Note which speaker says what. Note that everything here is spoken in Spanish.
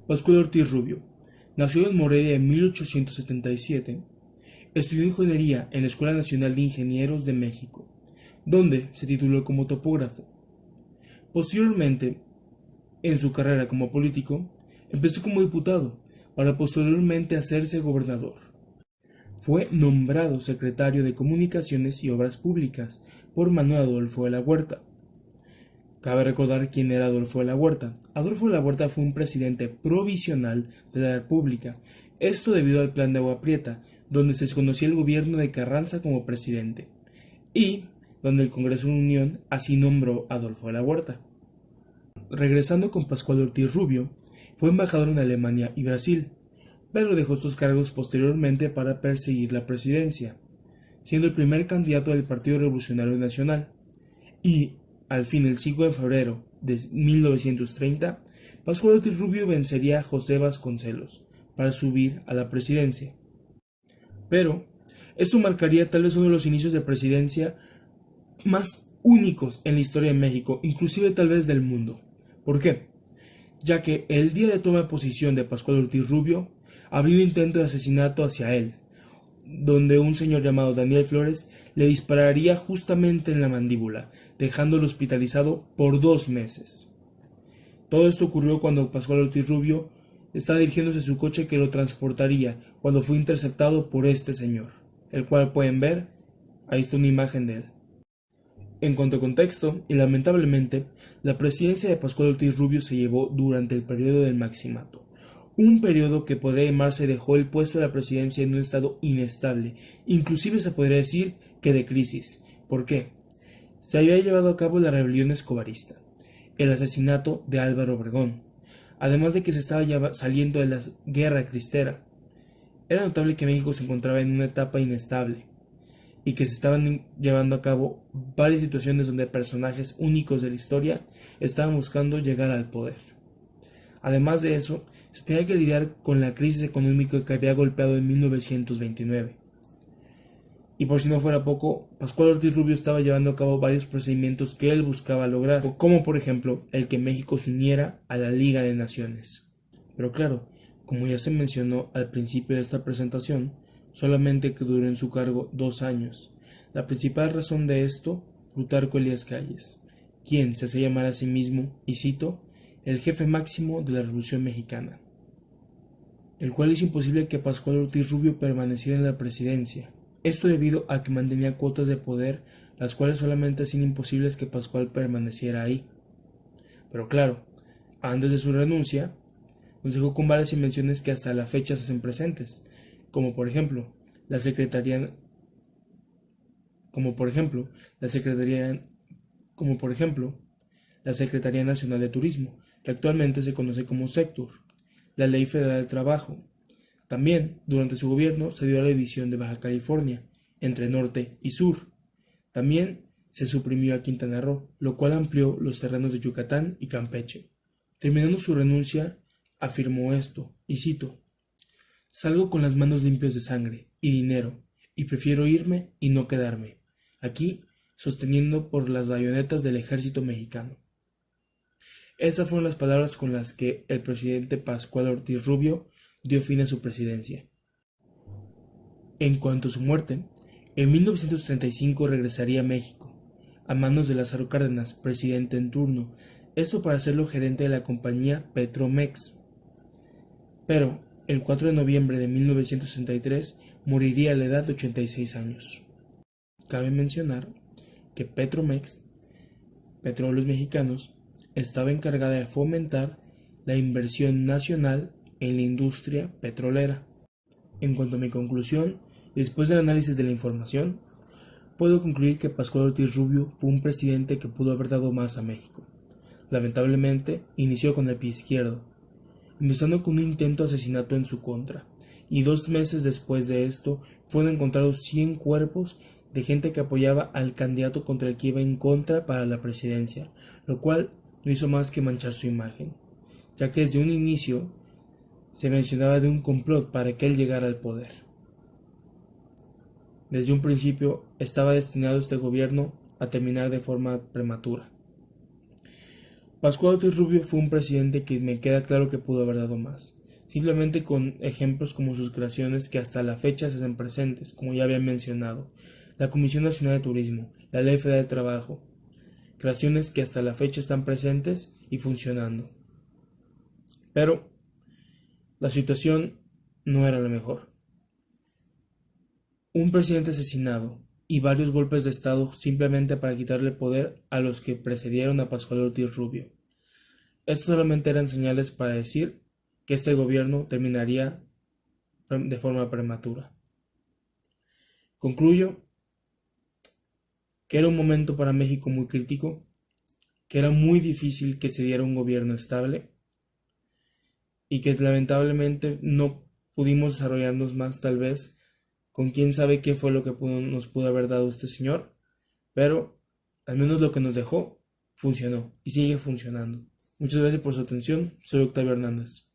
Speaker 1: Pascual Ortiz Rubio nació en Morelia en 1877. Estudió ingeniería en la Escuela Nacional de Ingenieros de México, donde se tituló como topógrafo. Posteriormente, en su carrera como político, empezó como diputado, para posteriormente hacerse gobernador. Fue nombrado secretario de Comunicaciones y Obras Públicas por Manuel Adolfo de la Huerta. Cabe recordar quién era Adolfo de la Huerta. Adolfo de la Huerta fue un presidente provisional de la República, esto debido al Plan de Agua Prieta, donde se desconocía el gobierno de Carranza como presidente, y donde el Congreso de la Unión así nombró a Adolfo de la Huerta. Regresando con Pascual Ortiz Rubio, fue embajador en Alemania y Brasil, pero dejó estos cargos posteriormente para perseguir la presidencia, siendo el primer candidato del Partido Revolucionario Nacional, y al fin, el 5 de febrero de 1930, Pascual Ortiz Rubio vencería a José Vasconcelos para subir a la presidencia. Pero esto marcaría tal vez uno de los inicios de presidencia más únicos en la historia de México, inclusive tal vez del mundo. ¿Por qué? Ya que el día de toma de posición de Pascual Ortiz Rubio habría un intento de asesinato hacia él, donde un señor llamado Daniel Flores le dispararía justamente en la mandíbula, dejándolo hospitalizado por 2 meses. Todo esto ocurrió cuando Pascual Ortiz Rubio estaba dirigiéndose a su coche que lo transportaría cuando fue interceptado por este señor, el cual pueden ver, ahí está una imagen de él. En cuanto a contexto, y lamentablemente, la presidencia de Pascual Ortiz Rubio se llevó durante el periodo del Maximato, un periodo que podría llamarse dejó el puesto de la presidencia en un estado inestable, inclusive se podría decir que de crisis. ¿Por qué? Se había llevado a cabo la rebelión escobarista, el asesinato de Álvaro Obregón, además de que se estaba ya saliendo de la guerra cristera. Era notable que México se encontraba en una etapa inestable, y que se estaban llevando a cabo varias situaciones donde personajes únicos de la historia estaban buscando llegar al poder. Además de eso, se tenía que lidiar con la crisis económica que había golpeado en 1929. Y por si no fuera poco, Pascual Ortiz Rubio estaba llevando a cabo varios procedimientos que él buscaba lograr, como por ejemplo el que México se uniera a la Liga de Naciones. Pero claro, como ya se mencionó al principio de esta presentación, solamente que duró en su cargo 2 años. La principal razón de esto, Plutarco Elías Calles, quien se hace llamar a sí mismo, y cito, el jefe máximo de la Revolución Mexicana, el cual hizo imposible que Pascual Ortiz Rubio permaneciera en la presidencia. Esto debido a que mantenía cuotas de poder, las cuales solamente hacían imposibles que Pascual permaneciera ahí. Pero claro, antes de su renuncia, nos dejó con varias invenciones que hasta la fecha se hacen presentes, como por ejemplo, la Secretaría, como por ejemplo, la Secretaría, como por ejemplo, la Secretaría Nacional de Turismo, que actualmente se conoce como SECTUR, la Ley Federal de Trabajo. También, durante su gobierno, se dio la división de Baja California, entre norte y sur. También se suprimió a Quintana Roo, lo cual amplió los terrenos de Yucatán y Campeche. Terminando su renuncia, afirmó esto, y cito, salgo con las manos limpias de sangre y dinero, y prefiero irme y no quedarme, aquí, sosteniendo por las bayonetas del ejército mexicano. Estas fueron las palabras con las que el presidente Pascual Ortiz Rubio dio fin a su presidencia. En cuanto a su muerte, en 1935 regresaría a México, a manos de Lázaro Cárdenas, presidente en turno, esto para hacerlo gerente de la compañía Petromex. Pero el 4 de noviembre de 1963 moriría a la edad de 86 años. Cabe mencionar que Petromex, Petróleos Mexicanos, estaba encargada de fomentar la inversión nacional en la industria petrolera. En cuanto a mi conclusión, después del análisis de la información, puedo concluir que Pascual Ortiz Rubio fue un presidente que pudo haber dado más a México. Lamentablemente, inició con el pie izquierdo, empezando con un intento de asesinato en su contra, y 2 meses después de esto fueron encontrados 100 cuerpos de gente que apoyaba al candidato contra el que iba en contra para la presidencia, lo cual no hizo más que manchar su imagen, ya que desde un inicio se mencionaba de un complot para que él llegara al poder. Desde un principio estaba destinado este gobierno a terminar de forma prematura. Pascual Ortiz Rubio fue un presidente que me queda claro que pudo haber dado más, simplemente con ejemplos como sus creaciones que hasta la fecha se hacen presentes, como ya había mencionado, la Comisión Nacional de Turismo, la Ley Federal de Trabajo, creaciones que hasta la fecha están presentes y funcionando. Pero la situación no era la mejor. Un presidente asesinado y varios golpes de Estado simplemente para quitarle poder a los que precedieron a Pascual Ortiz Rubio. Estos solamente eran señales para decir que este gobierno terminaría de forma prematura. Concluyo que era un momento para México muy crítico, que era muy difícil que se diera un gobierno estable y que lamentablemente no pudimos desarrollarnos más, tal vez con quién sabe qué fue lo que nos pudo haber dado este señor, pero al menos lo que nos dejó funcionó y sigue funcionando. Muchas gracias por su atención. Soy Octavio Hernández.